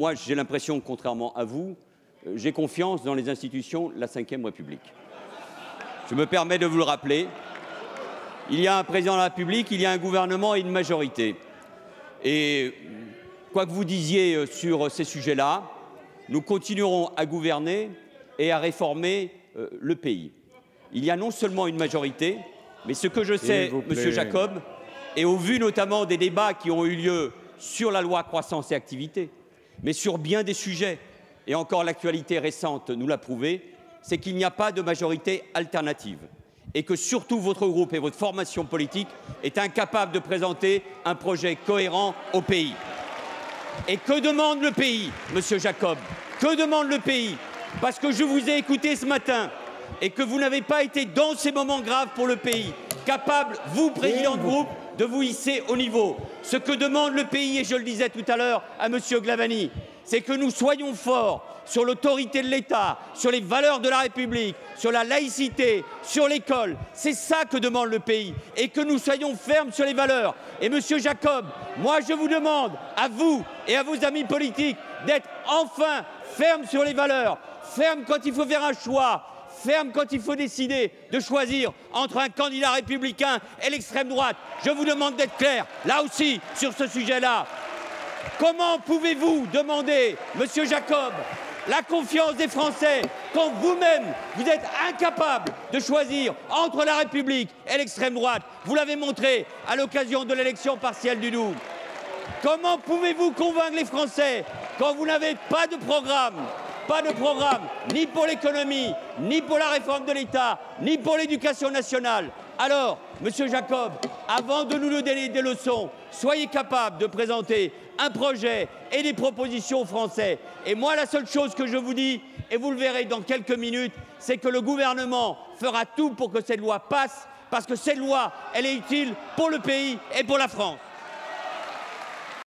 Moi, j'ai l'impression, contrairement à vous, j'ai confiance dans les institutions de la Ve République. Je me permets de vous le rappeler. Il y a un président de la République, il y a un gouvernement et une majorité. Et quoi que vous disiez sur ces sujets-là, nous continuerons à gouverner et à réformer le pays. Il y a non seulement une majorité, mais ce que je sais, Monsieur Jacob, et au vu notamment des débats qui ont eu lieu sur la loi croissance et activité, mais sur bien des sujets, et encore l'actualité récente nous l'a prouvé, c'est qu'il n'y a pas de majorité alternative et que surtout votre groupe et votre formation politique est incapable de présenter un projet cohérent au pays. Et que demande le pays, Monsieur Jacob? Que demande le pays? Parce que je vous ai écouté ce matin et que vous n'avez pas été, dans ces moments graves pour le pays, capable, vous, président de groupe, de vous hisser au niveau. Ce que demande le pays, et je le disais tout à l'heure à Monsieur Glavany, c'est que nous soyons forts sur l'autorité de l'État, sur les valeurs de la République, sur la laïcité, sur l'école. C'est ça que demande le pays, et que nous soyons fermes sur les valeurs. Et Monsieur Jacob, moi je vous demande, à vous et à vos amis politiques, d'être enfin fermes sur les valeurs, fermes quand il faut faire un choix, ferme quand il faut décider de choisir entre un candidat républicain et l'extrême droite. Je vous demande d'être clair, là aussi, sur ce sujet-là. Comment pouvez-vous demander, Monsieur Jacob, la confiance des Français quand vous-même, vous êtes incapable de choisir entre la République et l'extrême droite? Vous l'avez montré à l'occasion de l'élection partielle du 12. Comment pouvez-vous convaincre les Français quand vous n'avez pas de programme? Pas de programme, ni pour l'économie, ni pour la réforme de l'État, ni pour l'éducation nationale. Alors, Monsieur Jacob, avant de nous donner des leçons, soyez capable de présenter un projet et des propositions aux Français. Et moi, la seule chose que je vous dis, et vous le verrez dans quelques minutes, c'est que le gouvernement fera tout pour que cette loi passe, parce que cette loi, elle est utile pour le pays et pour la France.